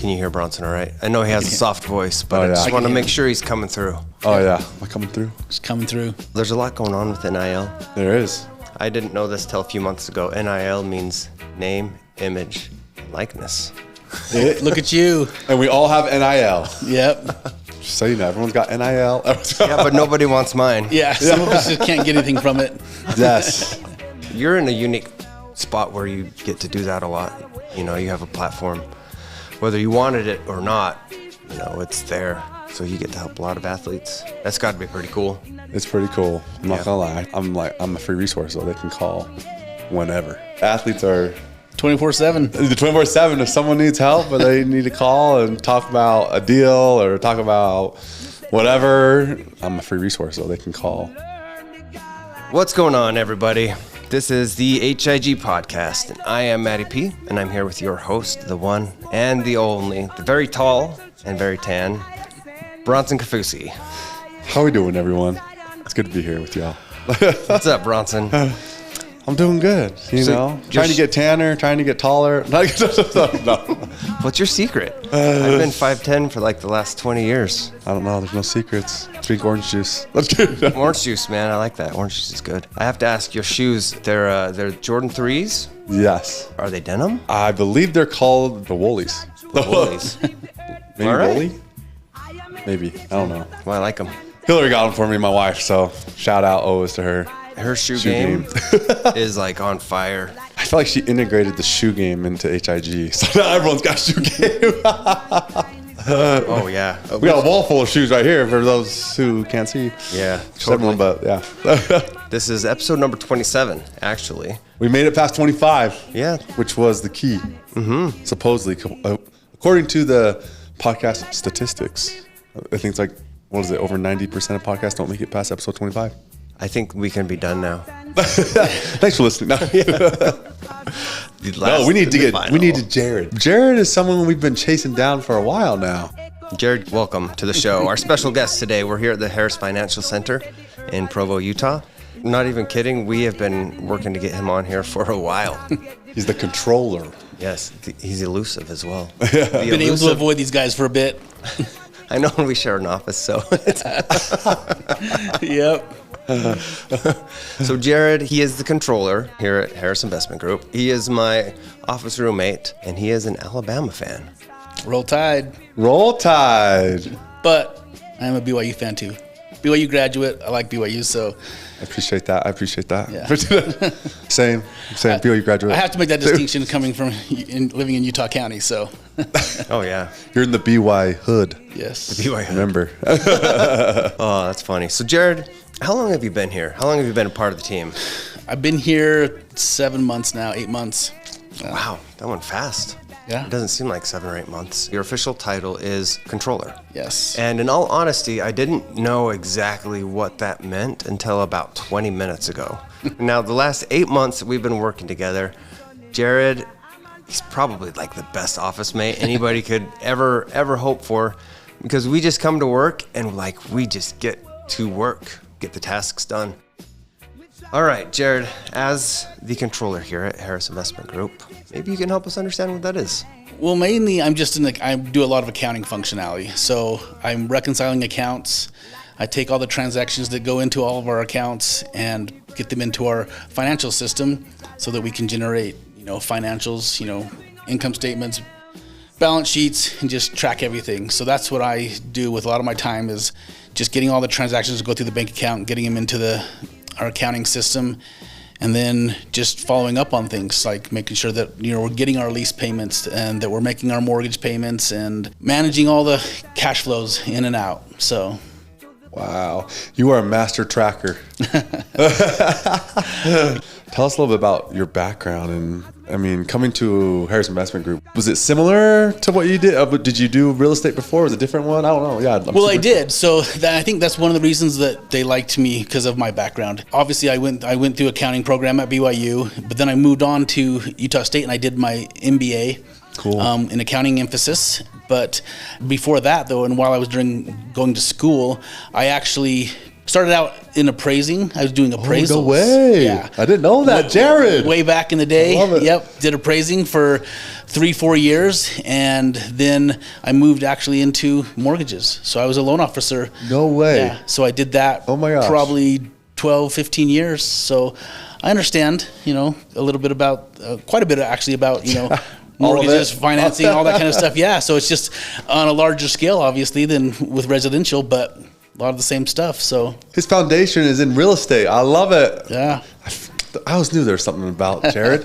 Can you hear Bronson all right? I know he has a soft voice, but I just want to make sure he's coming through. Oh, yeah. Am I coming through? It's coming through. There's a lot going on with NIL. There is. I didn't know this till a few months ago. NIL means name, image, likeness. Look at you. And we all have NIL. Yep. Just so you know, everyone's got NIL. Yeah, but nobody wants mine. Yeah, some of us just can't get anything from it. Yes. You're in a unique spot where you get to do that a lot. You know, you have a platform. Whether you wanted it or not, you know, it's there. So you get to help a lot of athletes. That's got to be pretty cool. It's pretty cool. I'm not gonna lie. I'm a free resource, so they can call whenever. Athletes are 24/7. 24/7. If someone needs help or they need to call and talk about a deal or talk about whatever, I'm a free resource, so they can call. What's going on, everybody? This is the HIG Podcast, and I am MattyP, and I'm here with your host, the one and the only, the very tall and very tan, Bronson Kaufusi. How we doing, everyone? It's good to be here with y'all. What's up, Bronson? I'm doing good, you know. Trying to get tanner, trying to get taller. No. What's your secret? I've been 5'10" for like the last 20 years. I don't know. There's no secrets. Drink orange juice. Orange juice, man. I like that. Orange juice is good. I have to ask, your shoes, they're Jordan 3s? Yes. Are they denim? I believe they're called the Woolies. The Woolies. Maybe All right. Woolly? Maybe. I don't know. Well, I like them. Hillary got them for me, my wife, so shout out always to her. Her shoe game is like on fire. I feel like she integrated the shoe game into HIG, so now everyone's got a shoe game. Oh, yeah. We got a wall full of shoes right here for those who can't see. Yeah, Totally. But yeah. This is episode number 27, actually. We made it past 25. Yeah. Which was the key. Mm-hmm. Supposedly, according to the podcast statistics, I think it's like, what is it, over 90% of podcasts don't make it past episode 25. I think we can be done now. Thanks for listening. No, we need Jared. Jared is someone we've been chasing down for a while now. Jared, welcome to the show. Our special guest today, we're here at the Harris Financial Center in Provo, Utah. Not even kidding, we have been working to get him on here for a while. He's the controller. Yes, he's elusive as well. Been able to avoid these guys for a bit. I know we share an office, so. Yep. So Jared, he is the controller here at Harris Investment Group. He is my office roommate, and he is an Alabama fan. Roll Tide. Roll Tide. But I'm a BYU fan too. BYU graduate. I like BYU, so. I appreciate that. Yeah. Same. BYU graduate. I have to make that distinction coming from living in Utah County, so. Oh, yeah. You're in the BY hood. Yes. The BYU hood. Remember. Oh, that's funny. So Jared, how long have you been here? How long have you been a part of the team? I've been here 7 months now, 8 months. Wow, that went fast. Yeah. It doesn't seem like 7 or 8 months. Your official title is controller. Yes. And in all honesty, I didn't know exactly what that meant until about 20 minutes ago. Now, the last 8 months that we've been working together, Jared, he's probably like the best office mate anybody could ever hope for, because we just come to work and like we just get to work, get the tasks done. All right, Jared, as the controller here at Harris Investment Group, maybe you can help us understand what that is. Well, mainly I do a lot of accounting functionality. So I'm reconciling accounts. I take all the transactions that go into all of our accounts and get them into our financial system so that we can generate, financials, income statements, balance sheets, and just track everything. So that's what I do with a lot of my time, is just getting all the transactions to go through the bank account, getting them into our accounting system, and then just following up on things like making sure that we're getting our lease payments and that we're making our mortgage payments and managing all the cash flows in and out. So, wow, you are a master tracker. Tell us a little bit about your background and, coming to Harris Investment Group. Was it similar to what you did? Did you do real estate before? Was it a different one? I don't know. Yeah. I did. So I think that's one of the reasons that they liked me, because of my background. Obviously, I went through accounting program at BYU, but then I moved on to Utah State and I did my MBA. Cool. In accounting emphasis. But before that, though, and while I was going to school, I actually Started out in appraising. I was doing appraisals. Oh, no way. Yeah. I didn't know that, Jared. Way back in the day. I love it. Yep. Did appraising for 3-4 years. And then I moved actually into mortgages. So I was a loan officer. No way. Yeah. So I did that Oh my gosh. probably 12, 15 years. So I understand, a little bit about, quite a bit actually about, mortgages, financing, all that kind of stuff. Yeah. So it's just on a larger scale, obviously, than with residential, but a lot of the same stuff. So His foundation is in real estate. I love it. yeah. I always knew there was something about Jared.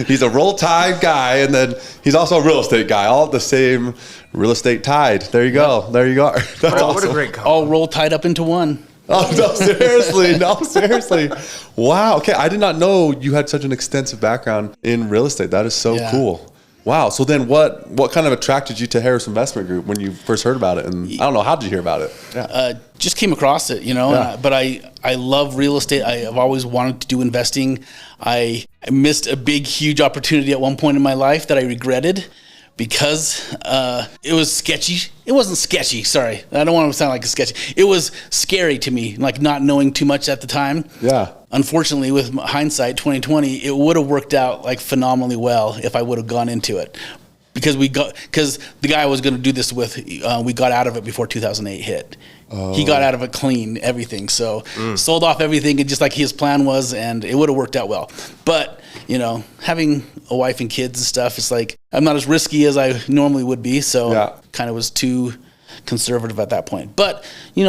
He's a Roll Tide guy, and then he's also a real estate guy. All the same real estate tide. There you go. There you go. That's What awesome. a great combo. All rolled tied up into one. Oh, no, seriously. No, seriously. Wow. Okay. I did not know you had such an extensive background in real estate. That is so Yeah. cool. Wow. So then what kind of attracted you to Harris Investment Group when you first heard about it? And I don't know, how did you hear about it? Yeah. Just came across it, Yeah. but I love real estate. I've always wanted to do investing. I missed a big, huge opportunity at one point in my life that I regretted because it was sketchy. It wasn't sketchy. Sorry. I don't want to sound like a sketchy. It was scary to me, like not knowing too much at the time. Yeah. Unfortunately, with hindsight, 2020, it would have worked out like phenomenally well if I would have gone into it. Because the guy I was going to do this with, we got out of it before 2008 hit. He got out of it clean, everything. So sold off everything, and just like his plan was, and it would have worked out well. But having a wife and kids and stuff, it's like I'm not as risky as I normally would be. So kind of was too conservative at that point. But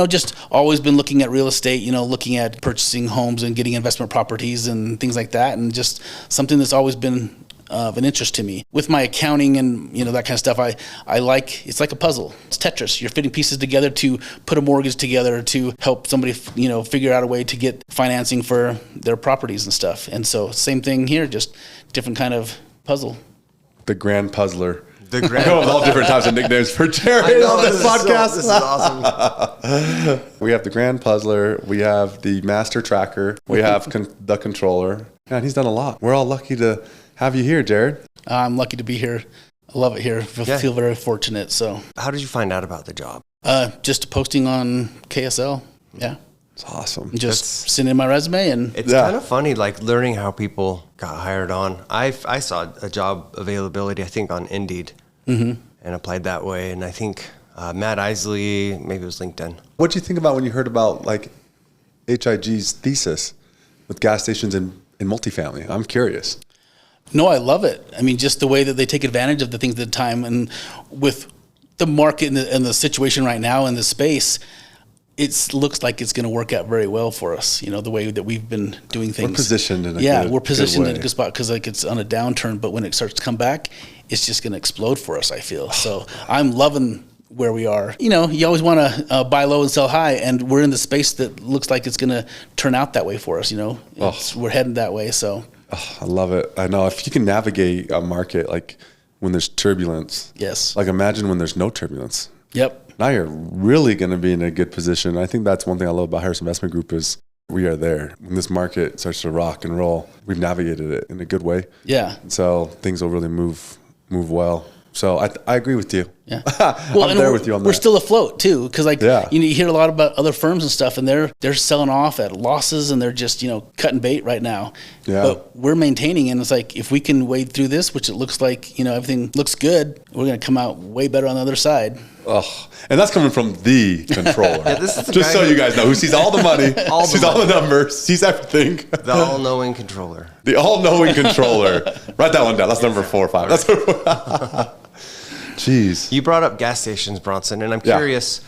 just always been looking at real estate. Looking at purchasing homes and getting investment properties and things like that, and just something that's always been of an interest to me. With my accounting and that kind of stuff, I like, it's like a puzzle. It's Tetris. You're fitting pieces together to put a mortgage together to help somebody figure out a way to get financing for their properties and stuff. And so same thing here, just different kind of puzzle. The Grand Puzzler. The I know all different types of nicknames for Jared on this podcast. This is awesome. We have the Grand Puzzler. We have the Master Tracker. We have the Controller. Man, he's done a lot. We're all lucky to have you here, Jared. I'm lucky to be here. I love it here. Feel very fortunate. So, How did you find out about the job? just posting on KSL. Yeah. It's awesome. Just sending in my resume and It's kind of funny, like learning how people got hired on. I saw a job availability, I think, on Indeed, and applied that way. And I think Matt Isley, maybe it was LinkedIn. What did you think about when you heard about like HIG's thesis with gas stations in multifamily? I'm curious. no, I love it. I mean, just the way that they take advantage of the things at the time, and with the market and the situation right now in the space, it looks like it's going to work out very well for us. The way that we've been doing things. We're positioned in a we're positioned good in a good spot because it's on a downturn, but when it starts to come back, it's just going to explode for us, I feel. So I'm loving where we are. You always want to buy low and sell high, and we're in the space that looks like it's going to turn out that way for us. We're heading that way. So I love it. I know if you can navigate a market like when there's turbulence. yes, Like imagine when there's no turbulence. yep. Now you're really going to be in a good position. I think that's one thing I love about Harris Investment Group is we are there. When this market starts to rock and roll, we've navigated it in a good way. Yeah. And so things will really move well. So I agree with you. Yeah. I'm there with you on that. We're still afloat too, because Yeah. you hear a lot about other firms and stuff, and they're selling off at losses, and they're just cutting bait right now. Yeah. But we're maintaining, and it's like if we can wade through this, which it looks like everything looks good, we're going to come out way better on the other side. Oh, and that's coming from the controller. This is the Just guy so who- you guys know, who sees all the money, sees all the numbers, sees everything. The all-knowing controller. The all-knowing controller. Write that one down. That's number 4 or 5. That's Jeez. You brought up gas stations, Bronson, and I'm Yeah. curious,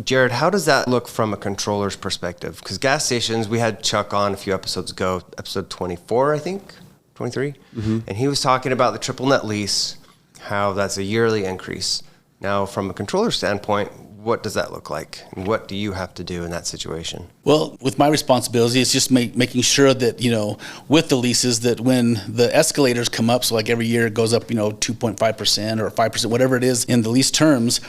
Jared, how does that look from a controller's perspective? Because gas stations, we had Chuck on a few episodes ago, episode 24, I think, 23, and he was talking about the triple net lease, how that's a yearly increase. Now, from a controller standpoint, what does that look like? And what do you have to do in that situation? Well, with my responsibility, it's just making sure that, with the leases, that when the escalators come up, so like every year it goes up, 2.5% or 5%, whatever it is in the lease terms,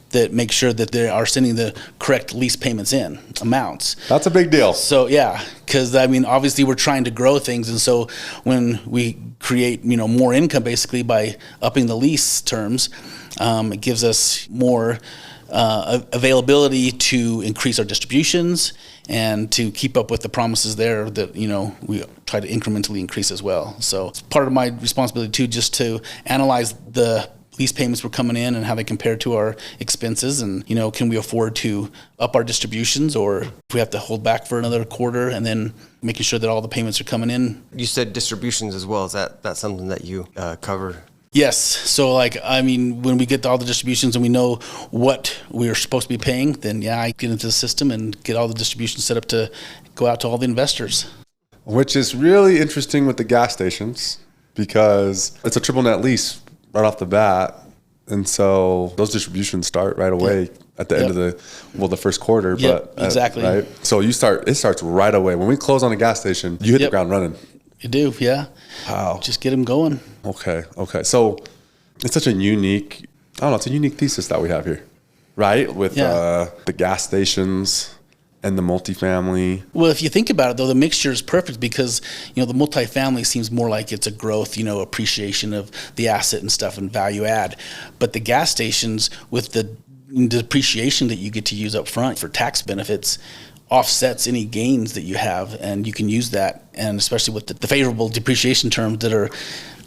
that make sure that they are sending the correct lease payments in, amounts. That's a big deal. So, yeah, because, obviously we're trying to grow things. And so when we create, more income basically by upping the lease terms, it gives us more availability to increase our distributions and to keep up with the promises there that, we try to incrementally increase as well. So it's part of my responsibility too, just to analyze the lease payments we're coming in and how they compare to our expenses, and can we afford to up our distributions, or if we have to hold back for another quarter, and then making sure that all the payments are coming in. You said distributions as well. Is that something that you cover? Yes. So when we get all the distributions and we know what we're supposed to be paying, then I get into the system and get all the distributions set up to go out to all the investors. Which is really interesting with the gas stations, because it's a triple net lease right off the bat. And so those distributions start right away at the end of the first quarter. Yep, but exactly. Right. So it starts right away. When we close on a gas station, you hit the ground running. You do, yeah. Wow. Just get them going. Okay. So it's such a unique thesis that we have here, right? With the gas stations and the multifamily. Well, if you think about it, though, the mixture is perfect because, the multifamily seems more like it's a growth, appreciation of the asset and stuff and value add. But the gas stations, with the depreciation that you get to use up front for tax benefits, offsets any gains that you have, and you can use that. And especially with the favorable depreciation terms that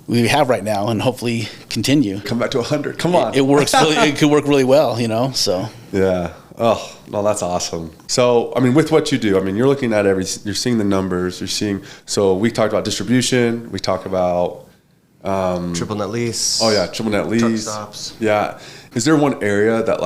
we have right now, and hopefully continue. Come back to 100. Come on. It works. It could work really well, So. Yeah. Oh, no, that's awesome. So, with what you do, you're looking at you're seeing the numbers, so we talked about distribution, we talked about triple net lease. Oh yeah, triple net lease. Truck stops. Yeah. Is there one area that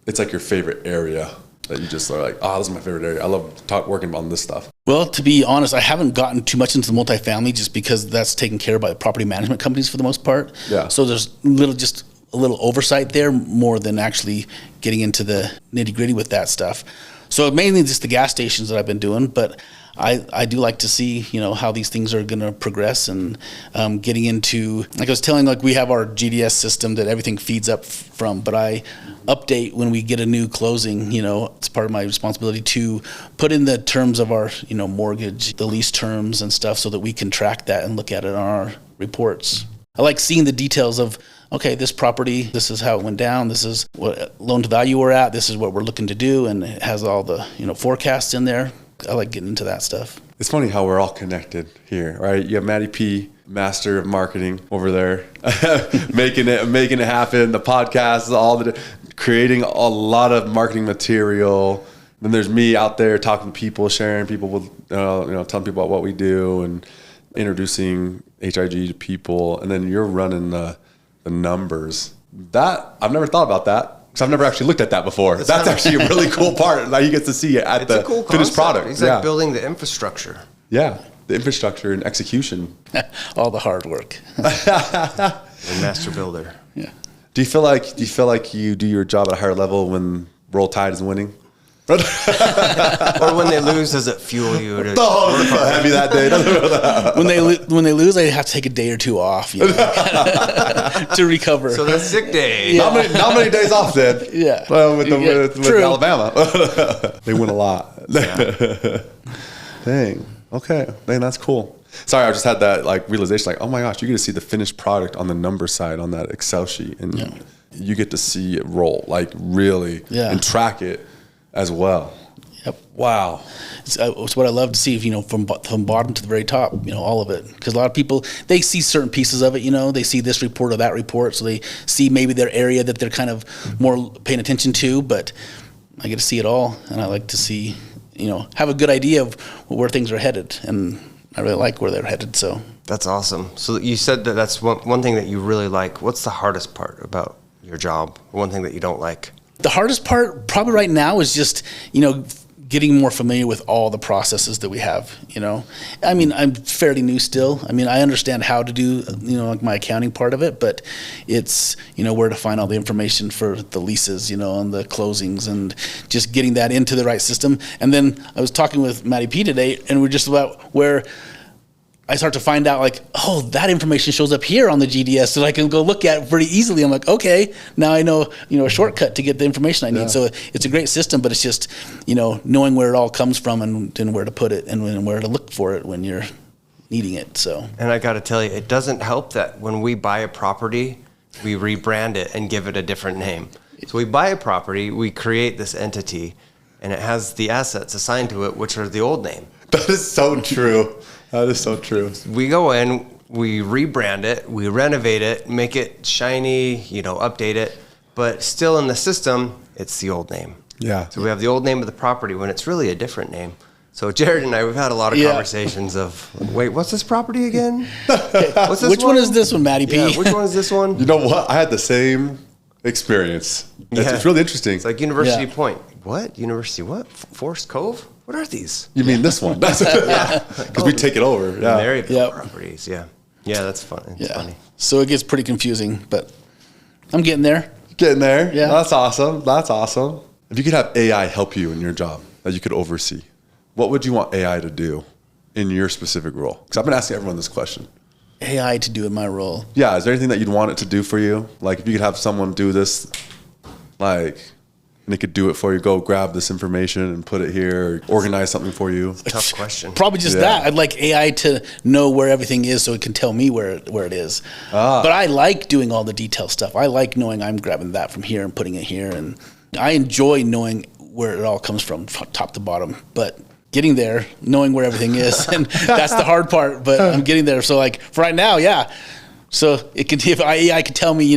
it's like your favorite area that you just are like, this is my favorite area. I love working on this stuff. Well, to be honest, I haven't gotten too much into the multifamily just because that's taken care of by property management companies for the most part. Yeah. So there's a little oversight there more than actually getting into the nitty gritty with that stuff. So mainly just the gas stations that I've been doing, but I do like to see, how these things are going to progress, and getting into, like I was telling, we have our GDS system that everything feeds up from, but I update when we get a new closing. It's part of my responsibility to put in the terms of our, mortgage, the lease terms and stuff, so that we can track that and look at it on our reports. I like seeing the details of, okay, this property, this is how it went down, this is what loan to value we're at, this is what we're looking to do, and it has all the, forecasts in there. I like getting into that stuff. It's funny how we're all connected here, right? You have MattyP, master of marketing over there, making it happen, the podcast, creating a lot of marketing material. Then there's me out there talking to people, sharing people with, telling people about what we do and introducing HIG to people. And then you're running the numbers. That I've never thought about that. Because I've never actually looked at that before. That's actually a really cool part. Now you get to see it at the finished product. He's like building the infrastructure. Yeah, the infrastructure and execution. All the hard work. The master builder. Yeah. Do you feel like you do your job at a higher level when Roll Tide is winning? Or when they lose, does it fuel you? Heavy that day. when they lose, they have to take a day or two off, to recover. So that's sick day. Yeah. Not many days off then. Yeah. Well, with Alabama, they win a lot. Yeah. Dang. Okay. Dang, that's cool. Sorry, I just had that realization. Oh my gosh, you get to see the finished product on the number side on that Excel sheet, and you get to see it roll really, and track it as well. Yep. Wow. It's what I love to see, from bottom to the very top, all of it. Because a lot of people, they see certain pieces of it, they see this report or that report, so they see maybe their area that they're kind of more paying attention to, but I get to see it all, and I like to see, have a good idea of where things are headed, and I really like where they're headed, so. That's awesome. So you said that's one thing that you really like. What's the hardest part about your job? One thing that you don't like? The hardest part probably right now is just, getting more familiar with all the processes that we have, I'm fairly new still. I understand how to do, my accounting part of it, but it's, where to find all the information for the leases, and the closings, and just getting that into the right system. And then I was talking with MattyP today, and we're just about where I start to find out that information shows up here on the GDS, so I can go look at it pretty easily. I'm like, okay, now I know, a shortcut to get the information I need. Yeah. So it's a great system, but it's just, knowing where it all comes from and where to put it and where to look for it when you're needing it. So. And I got to tell you, it doesn't help that when we buy a property, we rebrand it and give it a different name. So we buy a property, we create this entity, and it has the assets assigned to it, which are the old name. That is so true. That is so true. We go in, we rebrand it, we renovate it, make it shiny, update it, but still in the system, it's the old name. Yeah. So we have the old name of the property when it's really a different name. So Jared and I, we've had a lot of conversations of, wait, what's this property again? What's this Which one is this one, MattyP? Yeah, which one is this one? You know what? I had the same experience. It's really interesting. It's like University Point. What? University what? Forest Cove? What are these? You mean this one? Because we take it over. Yeah. Maryville properties. Yeah. Yeah, that's fun. It's funny. So it gets pretty confusing, but I'm getting there. Getting there. Yeah. That's awesome. That's awesome. If you could have AI help you in your job that you could oversee, what would you want AI to do in your specific role? Because I've been asking everyone this question. AI to do in my role. Yeah. Is there anything that you'd want it to do for you? Like if you could have someone do this, and they could do it for you, go grab this information and put it here, or organize something for you. Tough question. Probably just that. I'd like AI to know where everything is so it can tell me where it is. But I like doing all the detail stuff. I like knowing I'm grabbing that from here and putting it here. And I enjoy knowing where it all comes from top to bottom. But getting there, knowing where everything is, and that's the hard part. But I'm getting there. So like for right now, So it could, if AI could tell me,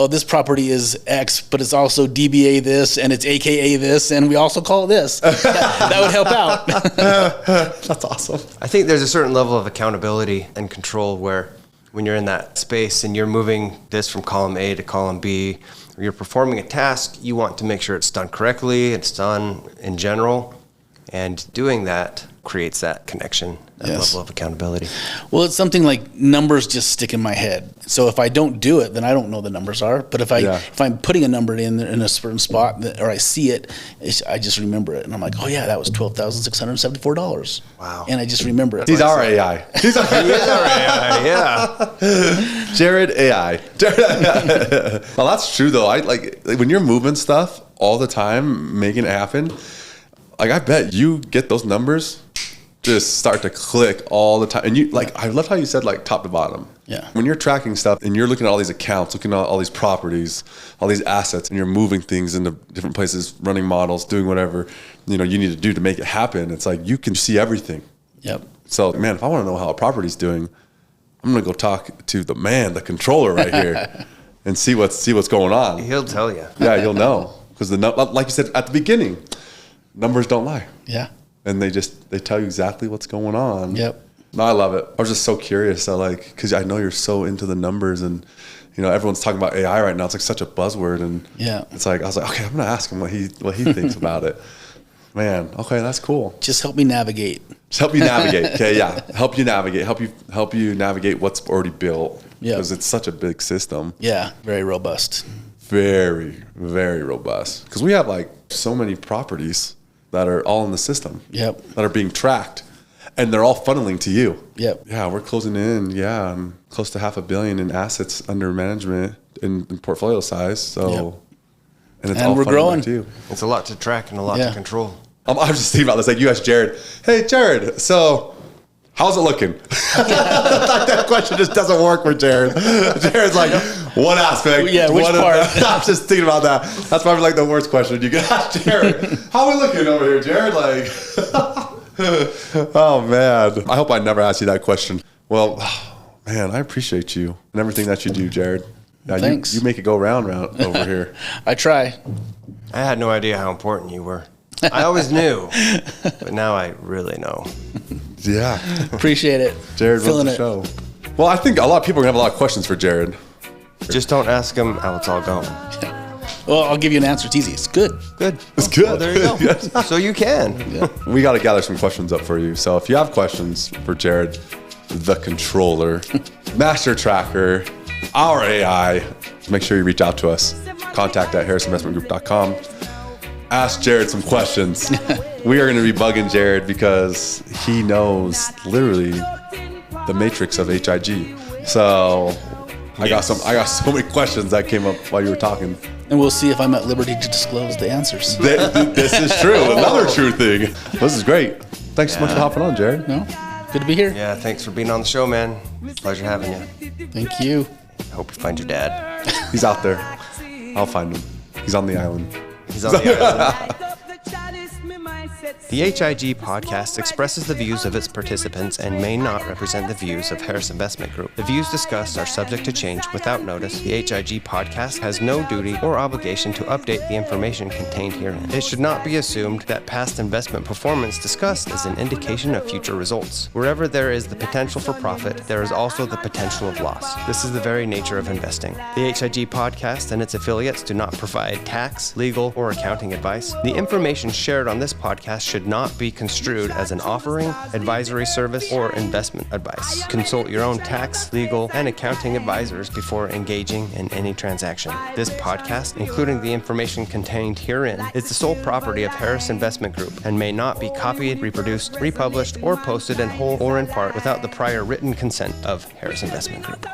this property is X, but it's also DBA this, and it's AKA this, and we also call it this. That would help out. That's awesome. I think there's a certain level of accountability and control where when you're in that space and you're moving this from column A to column B, or you're performing a task, you want to make sure it's done correctly, it's done in general, and doing that creates that connection, that level of accountability. Well, it's something like numbers just stick in my head. So if I don't do it, then I don't know the numbers are. But if I'm putting a number in a certain spot or I see it, I just remember it, and I'm like, oh yeah, that was $12,674. Wow! And I just remember it. He's our AI. He is our AI. Yeah. Jared AI. Well, that's true though. I like when you're moving stuff all the time, making it happen. Like I bet you get those numbers just start to click all the time. And you I love how you said top to bottom. Yeah. When you're tracking stuff and you're looking at all these accounts, looking at all these properties, all these assets, and you're moving things into different places, running models, doing whatever, you need to do to make it happen. It's like you can see everything. Yep. So man, if I want to know how a property's doing, I'm going to go talk to the controller right here and see what's going on. He'll tell you. Yeah, you'll know. Because like you said at the beginning, numbers don't lie. Yeah. And they tell you exactly what's going on. Yep. No, I love it. I was just so curious. Because I know you're so into the numbers and, everyone's talking about AI right now. It's such a buzzword. And it's I was like, okay, I'm going to ask him what he thinks about it. Man, okay, that's cool. Just help me navigate. Just help you navigate. Okay, yeah. Help you navigate. Help you navigate what's already built. Yeah. Because it's such a big system. Yeah, very robust. Very, very robust. Because we have so many properties that are all in the system. Yep. That are being tracked. And they're all funneling to you. Yep. Yeah, we're closing in, close to $500 million in assets under management in portfolio size. So, and it's all we're growing. To you. It's a lot to track and a lot to control. I was just thinking about this. You asked Jared, hey, Jared, so how's it looking? That question just doesn't work for Jared. Jared's one aspect. Yeah, which part? I'm just thinking about that. That's probably the worst question you can ask Jared. How are we looking over here, Jared? Oh, man. I hope I never asked you that question. Well, man, I appreciate you and everything that you do, Jared. Yeah, thanks. You make it go round over here. I try. I had no idea how important you were. I always knew, but now I really know. Yeah. Appreciate it. Jared runs the show. Well, I think a lot of people are going to have a lot of questions for Jared. Just don't ask him how it's all going. Well, I'll give you an answer. It's easy. It's good. Good. It's good. Well, there you go. So you can. Yeah. We got to gather some questions up for you. So if you have questions for Jared, the controller, master tracker, our AI, make sure you reach out to us. Contact at harrisinvestmentgroup.com. Ask Jared some questions. We are going to be bugging Jared because he knows literally the matrix of HIG. So I got so many questions that came up while you were talking. And we'll see if I'm at liberty to disclose the answers. This is true. Another true thing. This is great. Thanks so much for hopping on, Jared. No? Good to be here. Yeah, thanks for being on the show, man. Pleasure having you. Thank you. I hope you find your dad. He's out there. I'll find him. He's on the island. He's on the island. The HIG Podcast expresses the views of its participants and may not represent the views of Harris Investment Group. The views discussed are subject to change without notice. The HIG Podcast has no duty or obligation to update the information contained herein. It should not be assumed that past investment performance discussed is an indication of future results. Wherever there is the potential for profit, there is also the potential of loss. This is the very nature of investing. The HIG Podcast and its affiliates do not provide tax, legal, or accounting advice. The information shared on this podcast should not be construed as an offering, advisory service, or investment advice. Consult your own tax, legal, and accounting advisors before engaging in any transaction. This podcast, including the information contained herein, is the sole property of Harris Investment Group and may not be copied, reproduced, republished, or posted in whole or in part without the prior written consent of Harris Investment Group.